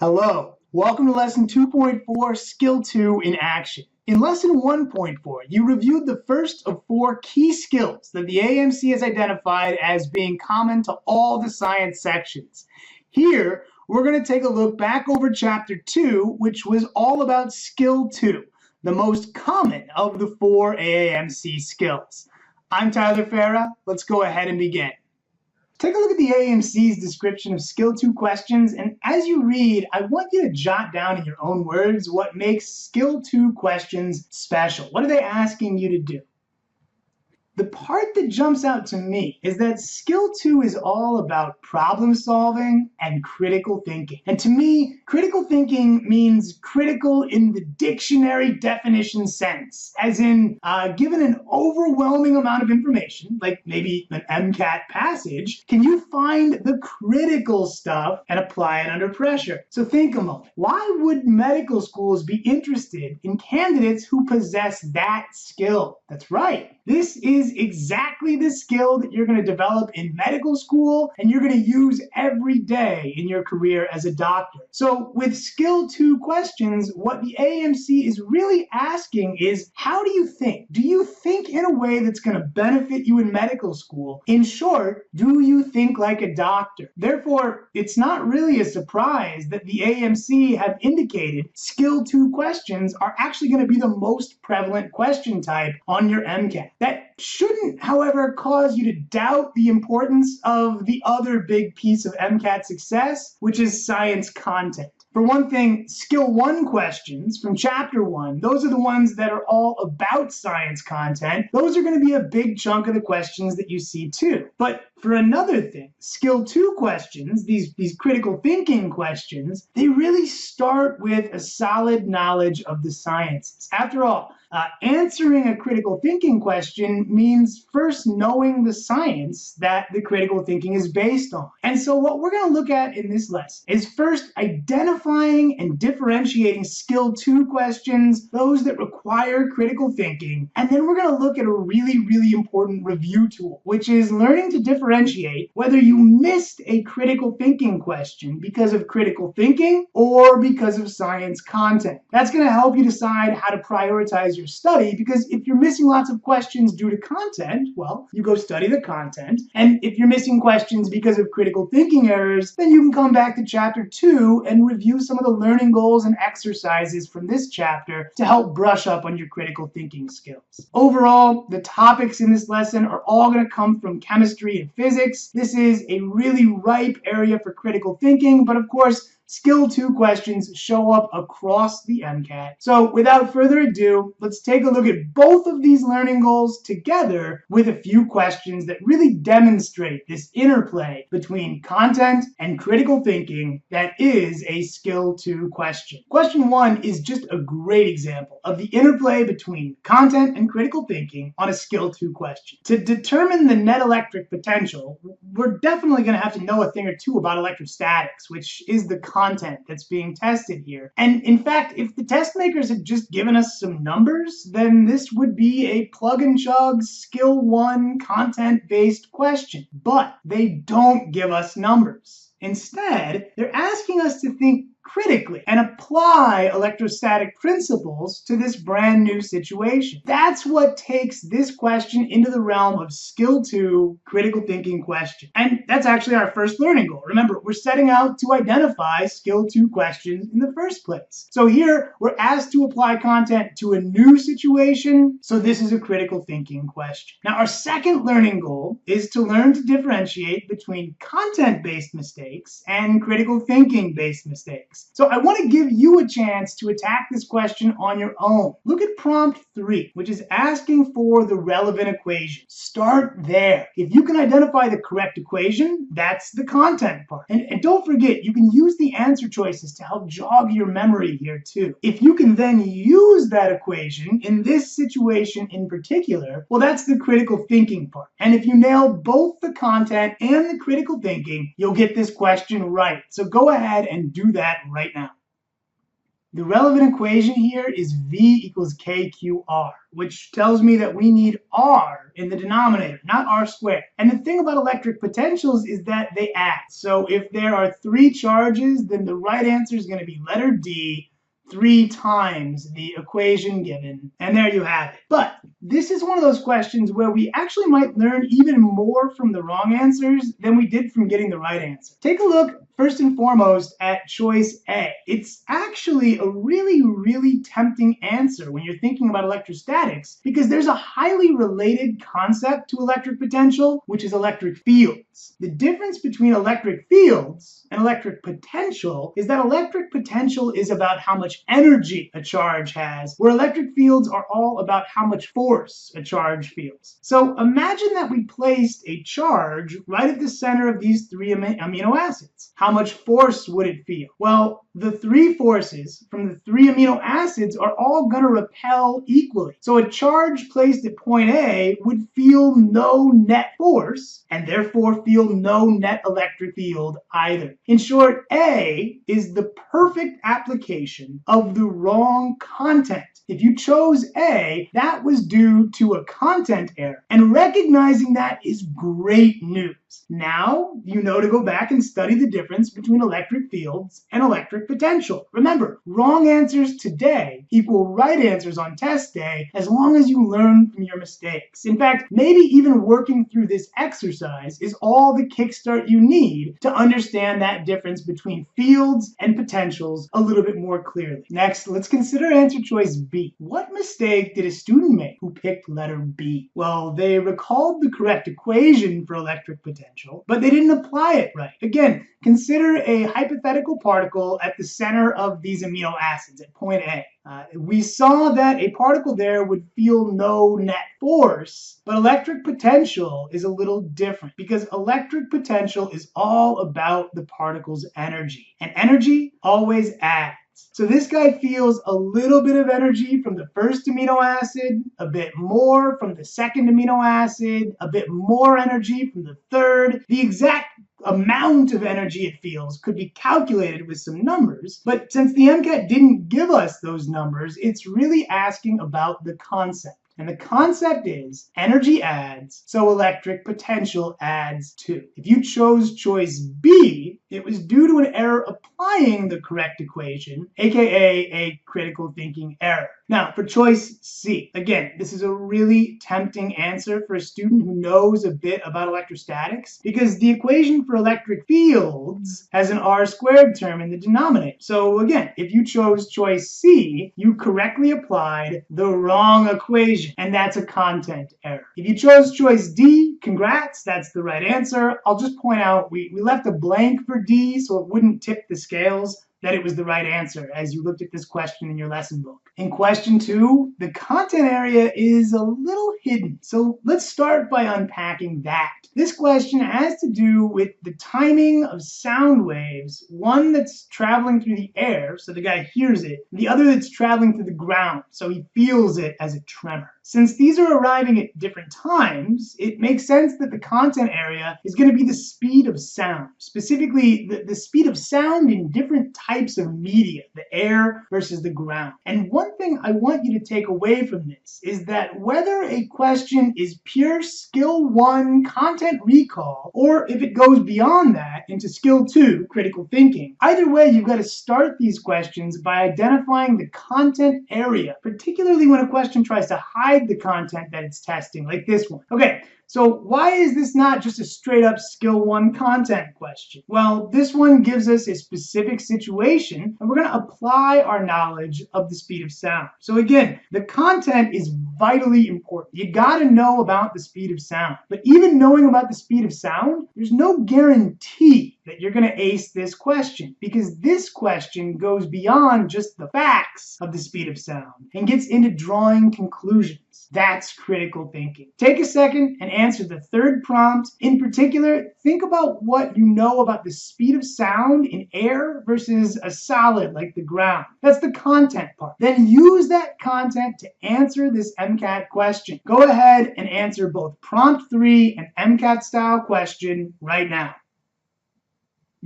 Hello, welcome to Lesson 2.4, Skill 2 in Action. In Lesson 1.4, you reviewed the first of four key skills that the AAMC has identified as being common to all the science sections. Here, we're going to take a look back over Chapter 2, which was all about Skill 2, the most common of the four AAMC skills. I'm Tyler Farah. Let's go ahead and begin. Take a look at the AAMC's description of Skill 2 questions, and as you read, I want you to jot down in your own words what makes Skill 2 questions special. What are they asking you to do? The part that jumps out to me is that Skill 2 is all about problem solving and critical thinking. And to me, critical thinking means critical in the dictionary definition sense, as in given an overwhelming amount of information, like maybe an MCAT passage, can you find the critical stuff and apply it under pressure? So think a moment. Why would medical schools be interested in candidates who possess that skill? That's right. This is exactly the skill that you're going to develop in medical school and you're going to use every day in your career as a doctor. So with Skill 2 questions, what the AAMC is really asking is, how do you think? Do you think in a way that's going to benefit you in medical school? In short, do you think like a doctor? Therefore, it's not really a surprise that the AAMC have indicated Skill 2 questions are actually going to be the most prevalent question type on your MCAT. That shouldn't, however, cause you to doubt the importance of the other big piece of MCAT success, which is science content. For one thing, Skill 1 questions from Chapter 1, those are the ones that are all about science content. Those are going to be a big chunk of the questions that you see too. But for another thing, Skill 2 questions, these critical thinking questions, they really start with a solid knowledge of the sciences. After all, answering a critical thinking question means first knowing the science that the critical thinking is based on. And so what we're going to look at in this lesson is first identifying and differentiating Skill 2 questions, those that require critical thinking, and then we're going to look at a really, really important review tool, which is learning to differentiate whether you missed a critical thinking question because of critical thinking or because of science content. That's going to help you decide how to prioritize your study, because if you're missing lots of questions due to content, well, you go study the content. And if you're missing questions because of critical thinking errors, then you can come back to Chapter 2 and review some of the learning goals and exercises from this chapter to help brush up on your critical thinking skills. Overall, the topics in this lesson are all going to come from chemistry and physics. This is a really ripe area for critical thinking, but of course, Skill 2 questions show up across the MCAT. So without further ado, let's take a look at both of these learning goals together with a few questions that really demonstrate this interplay between content and critical thinking that is a Skill 2 question. Question 1 is just a great example of the interplay between content and critical thinking on a Skill 2 question. To determine the net electric potential, we're definitely going to have to know a thing or two about electrostatics, which is the content that's being tested here. And in fact, if the test makers had just given us some numbers, then this would be a plug and chug Skill 1 content-based question. But they don't give us numbers. Instead, they're asking us to think critically and apply electrostatic principles to this brand new situation. That's what takes this question into the realm of Skill 2 critical thinking question. And that's actually our first learning goal. Remember, we're setting out to identify Skill 2 questions in the first place. So here, we're asked to apply content to a new situation, so this is a critical thinking question. Now, our second learning goal is to learn to differentiate between content-based mistakes and critical thinking-based mistakes. So I want to give you a chance to attack this question on your own. Look at prompt 3, which is asking for the relevant equation. Start there. If you can identify the correct equation, that's the content part. And don't forget, you can use the answer choices to help jog your memory here too. If you can then use that equation in this situation in particular, well, that's the critical thinking part. And if you nail both the content and the critical thinking, you'll get this question right. So go ahead and do that right now. The relevant equation here is V equals KQR, which tells me that we need R in the denominator, not R squared. And the thing about electric potentials is that they add. So if there are 3 charges, then the right answer is going to be letter D, 3 times the equation given, and there you have it. But this is one of those questions where we actually might learn even more from the wrong answers than we did from getting the right answer. Take a look first and foremost at choice A. It's actually a really tempting answer when you're thinking about electrostatics because there's a highly related concept to electric potential, which is electric fields. The difference between electric fields and electric potential is that electric potential is about how much energy a charge has, where electric fields are all about how much force a charge feels. So imagine that we placed a charge right at the center of these 3 amino acids. How much force would it feel? Well, the 3 forces from the 3 amino acids are all going to repel equally. So a charge placed at point A would feel no net force and therefore feel no net electric field either. In short, A is the perfect application of the wrong content. If you chose A, that was due to a content error. And recognizing that is great news. Now you know to go back and study the difference between electric fields and electric potential. Remember, wrong answers today equal right answers on test day as long as you learn from your mistakes. In fact, maybe even working through this exercise is all the kickstart you need to understand that difference between fields and potentials a little bit more clearly. Next, let's consider answer choice B. What mistake did a student make who picked letter B? Well, they recalled the correct equation for electric potential, but they didn't apply it right. Again, consider a hypothetical particle at the center of these amino acids at point A. We saw that a particle there would feel no net force, but electric potential is a little different because electric potential is all about the particle's energy, and energy always adds. So this guy feels a little bit of energy from the first amino acid, a bit more from the second amino acid, a bit more energy from the third. The exact amount of energy it feels could be calculated with some numbers, but since the MCAT didn't give us those numbers, it's really asking about the concept. And the concept is energy adds, so electric potential adds too. If you chose choice B, it was due to an error applying the correct equation, aka a critical thinking error. Now, for choice C, again, this is a really tempting answer for a student who knows a bit about electrostatics because the equation for electric fields has an R squared term in the denominator. So again, if you chose choice C, you correctly applied the wrong equation, and that's a content error. If you chose choice D, congrats, that's the right answer. I'll just point out we left a blank for D so it wouldn't tip the scales that it was the right answer as you looked at this question in your lesson book. In question 2, the content area is a little hidden. So let's start by unpacking that. This question has to do with the timing of sound waves, one that's traveling through the air, so the guy hears it, and the other that's traveling through the ground, so he feels it as a tremor. Since these are arriving at different times, it makes sense that the content area is going to be the speed of sound, specifically the speed of sound in different types of media, the air versus the ground. And one thing I want you to take away from this is that whether a question is pure skill 1 content recall, or if it goes beyond that into skill 2 critical thinking, either way you've got to start these questions by identifying the content area, particularly when a question tries to hide the content that it's testing, like this one. Okay, so why is this not just a straight up skill 1 content question? Well, this one gives us a specific situation and we're going to apply our knowledge of the speed of sound. So again, the content is vitally important. You got to know about the speed of sound. But even knowing about the speed of sound, there's no guarantee that you're going to ace this question because this question goes beyond just the facts of the speed of sound and gets into drawing conclusions. That's critical thinking. Take a second and answer the third prompt. In particular, think about what you know about the speed of sound in air versus a solid like the ground. That's the content part. Then use that content to answer this MCAT question. Go ahead and answer both prompt 3 and MCAT style question right now.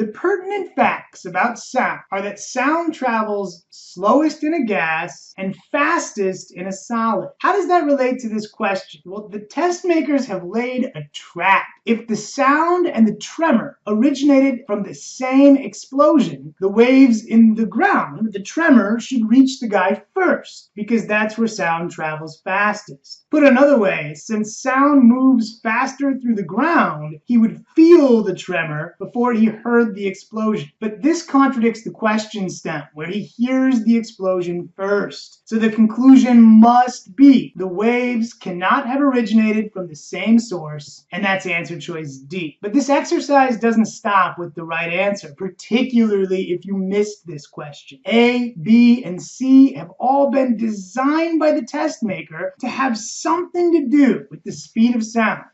The pertinent facts about sound are that sound travels slowest in a gas and fastest in a solid. How does that relate to this question? Well, the test makers have laid a trap. If the sound and the tremor originated from the same explosion, the waves in the ground, the tremor should reach the guy first, because that's where sound travels fastest. Put another way, since sound moves faster through the ground, he would feel the tremor before he heard the explosion. But this contradicts the question stem, where he hears the explosion first. So the conclusion must be the waves cannot have originated from the same source, and that's answer choice D. But this exercise doesn't stop with the right answer, particularly if you missed this question. A, B, and C have all been designed by the test maker to have something to do with the speed of sound.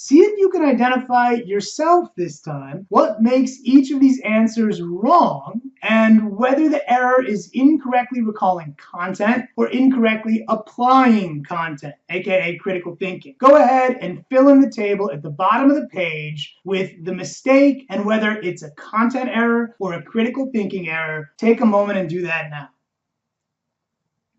See if you can identify yourself this time what makes each of these answers wrong and whether the error is incorrectly recalling content or incorrectly applying content, aka critical thinking. Go ahead and fill in the table at the bottom of the page with the mistake and whether it's a content error or a critical thinking error. Take a moment and do that now.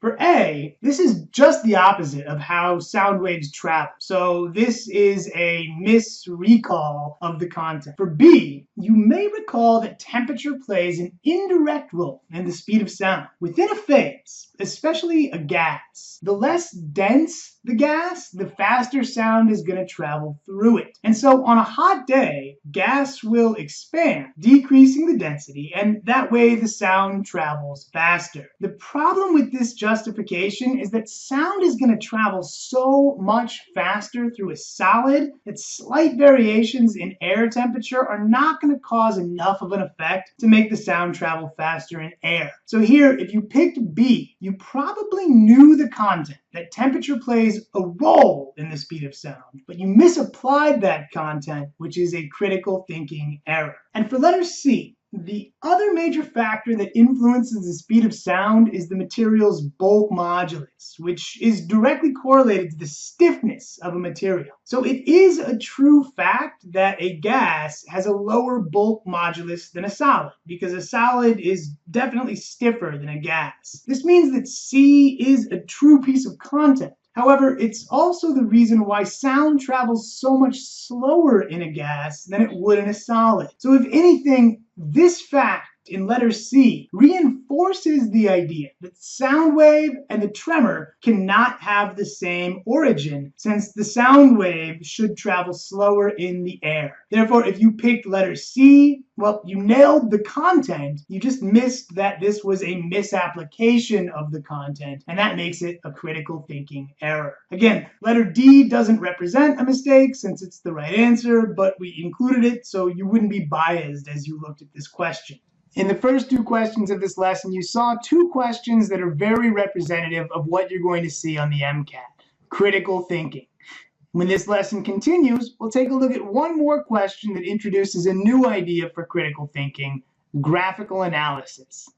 For A, this is just the opposite of how sound waves travel. So this is a misrecall of the content. For B, you may recall that temperature plays an indirect role in the speed of sound. Within a phase, especially a gas, the less dense the gas, the faster sound is going to travel through it. And so on a hot day, gas will expand, decreasing the density, and that way the sound travels faster. The problem with this justification is that sound is going to travel so much faster through a solid that slight variations in air temperature are not going to cause enough of an effect to make the sound travel faster in air. So here, if you picked B, you probably knew the content, that temperature plays a role in the speed of sound, but you misapplied that content, which is a critical thinking error. And for letter C, the other major factor that influences the speed of sound is the material's bulk modulus, which is directly correlated to the stiffness of a material. So it is a true fact that a gas has a lower bulk modulus than a solid, because a solid is definitely stiffer than a gas. This means that C is a true piece of content. However, it's also the reason why sound travels so much slower in a gas than it would in a solid. So if anything, this fact in letter C reinforces the idea that sound wave and the tremor cannot have the same origin, since the sound wave should travel slower in the air. Therefore, if you picked letter C, well, you nailed the content, you just missed that this was a misapplication of the content, and that makes it a critical thinking error. Again, letter D doesn't represent a mistake since it's the right answer, but we included it so you wouldn't be biased as you looked at this question. In the first two questions of this lesson, you saw two questions that are very representative of what you're going to see on the MCAT, critical thinking. When this lesson continues, we'll take a look at one more question that introduces a new idea for critical thinking, graphical analysis.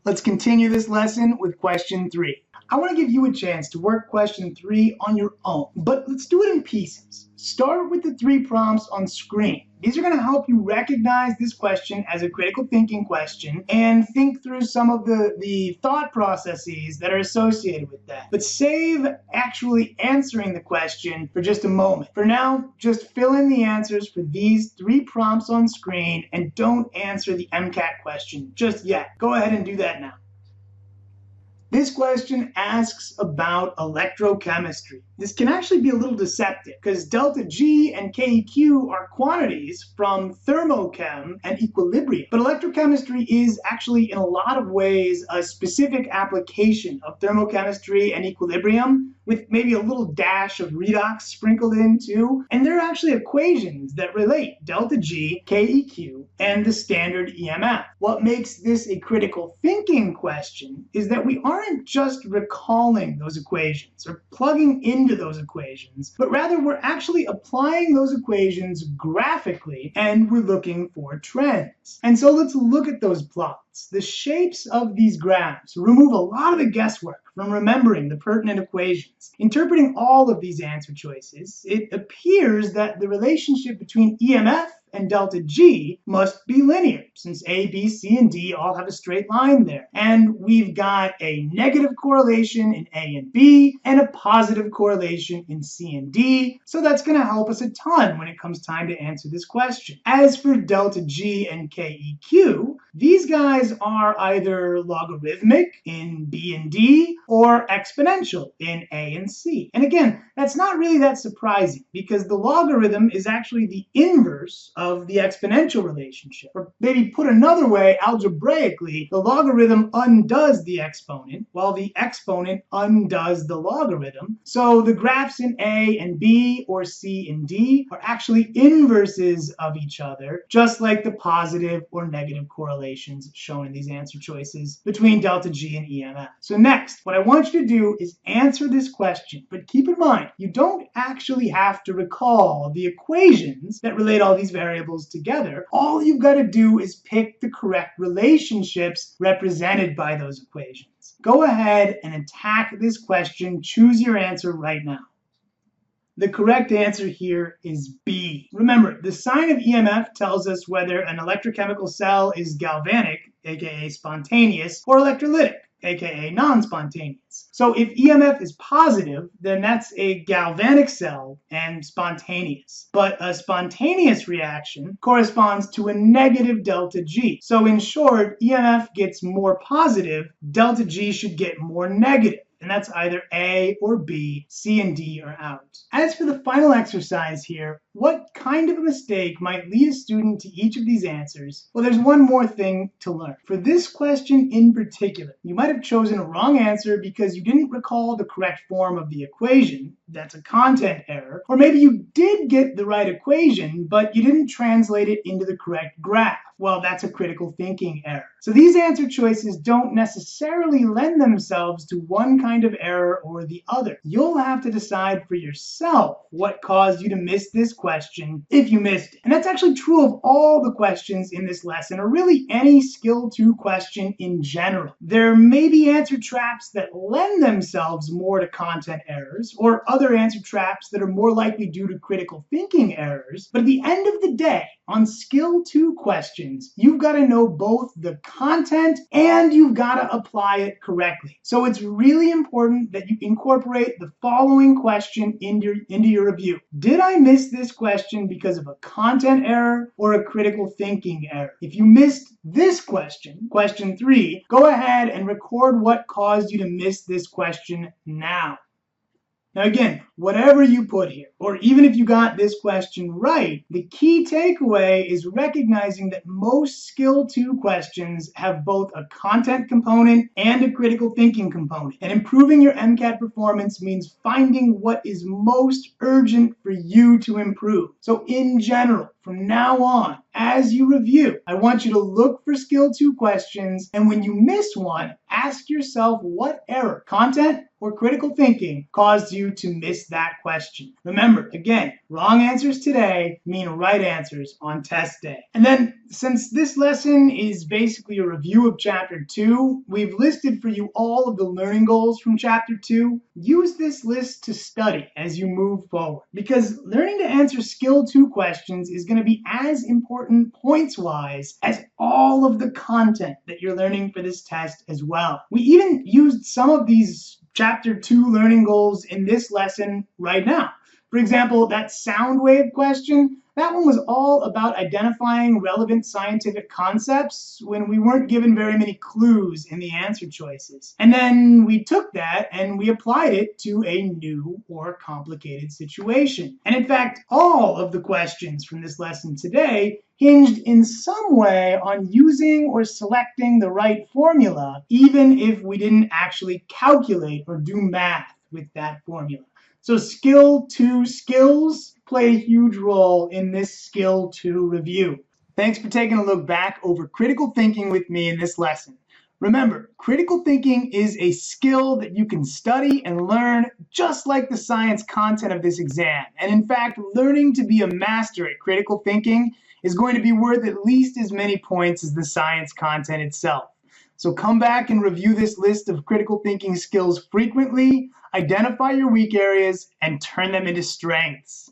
Let's continue this lesson with question 3. I want to give you a chance to work question 3 on your own, but let's do it in pieces. Start with the 3 prompts on screen. These are going to help you recognize this question as a critical thinking question and think through some of the thought processes that are associated with that. But save actually answering the question for just a moment. For now, just fill in the answers for these 3 prompts on screen and don't answer the MCAT question just yet. Go ahead and do that now. This question asks about electrochemistry. This can actually be a little deceptive because delta G and KEQ are quantities from thermochem and equilibrium. But electrochemistry is actually in a lot of ways a specific application of thermochemistry and equilibrium, with maybe a little dash of redox sprinkled in too. And there are actually equations that relate delta G, KEQ, and the standard EMF. What makes this a critical thinking question is that we aren't just recalling those equations or plugging into those equations, but rather we're actually applying those equations graphically and we're looking for trends. And so let's look at those plots. The shapes of these graphs remove a lot of the guesswork from remembering the pertinent equations. Interpreting all of these answer choices, it appears that the relationship between EMF and delta G must be linear, since A, B, C, and D all have a straight line there. And we've got a negative correlation in A and B, and a positive correlation in C and D, so that's going to help us a ton when it comes time to answer this question. As for delta G and KEQ, these guys are either logarithmic in B and D or exponential in A and C. And again, that's not really that surprising because the logarithm is actually the inverse of the exponential relationship. Or maybe put another way, algebraically, the logarithm undoes the exponent while the exponent undoes the logarithm. So the graphs in A and B or C and D are actually inverses of each other, just like the positive or negative correlations shown in these answer choices between delta G and EMF. So next, what I want you to do is answer this question, but keep in mind, you don't actually have to recall the equations that relate all these variables together. All you've got to do is pick the correct relationships represented by those equations. Go ahead and attack this question. Choose your answer right now. The correct answer here is B. Remember, the sign of EMF tells us whether an electrochemical cell is galvanic, aka spontaneous, or electrolytic, aka non-spontaneous. So if EMF is positive, then that's a galvanic cell and spontaneous. But a spontaneous reaction corresponds to a negative delta G. So in short, EMF gets more positive, delta G should get more negative. And that's either A or B, C and D are out. As for the final exercise here, what kind of a mistake might lead a student to each of these answers? Well, there's one more thing to learn. For this question in particular, you might have chosen a wrong answer because you didn't recall the correct form of the equation. That's a content error. Or maybe you did get the right equation, but you didn't translate it into the correct graph. Well, that's a critical thinking error. So these answer choices don't necessarily lend themselves to one kind of error or the other. You'll have to decide for yourself what caused you to miss this question if you missed it. And that's actually true of all the questions in this lesson, or really any Skill 2 question in general. There may be answer traps that lend themselves more to content errors, or other answer traps that are more likely due to critical thinking errors. But at the end of the day, on Skill 2 questions, you've got to know both the content and you've got to apply it correctly. So it's really important that you incorporate the following question into your review. Did I miss this question because of a content error or a critical thinking error? If you missed this question, question 3, go ahead and record what caused you to miss this question now. Now again, whatever you put here, or even if you got this question right, the key takeaway is recognizing that most Skill 2 questions have both a content component and a critical thinking component. And improving your MCAT performance means finding what is most urgent for you to improve. So in general, from now on, as you review, I want you to look for Skill 2 questions, and when you miss one, ask yourself what error, content or critical thinking, caused you to miss that question. Remember, again, wrong answers today mean right answers on test day. And then, since this lesson is basically a review of Chapter 2, we've listed for you all of the learning goals from Chapter 2. Use this list to study as you move forward, because learning to answer Skill 2 questions is going to be as important points-wise as all of the content that you're learning for this test as well. We even used some of these Chapter 2 learning goals in this lesson right now. For example, that sound wave question, that one was all about identifying relevant scientific concepts when we weren't given very many clues in the answer choices. And then we took that and we applied it to a new or complicated situation. And in fact, all of the questions from this lesson today hinged in some way on using or selecting the right formula, even if we didn't actually calculate or do math with that formula. So Skill 2 skills play a huge role in this Skill 2 review. Thanks for taking a look back over critical thinking with me in this lesson. Remember, critical thinking is a skill that you can study and learn just like the science content of this exam. And in fact, learning to be a master at critical thinking is going to be worth at least as many points as the science content itself. So come back and review this list of critical thinking skills frequently, identify your weak areas, and turn them into strengths.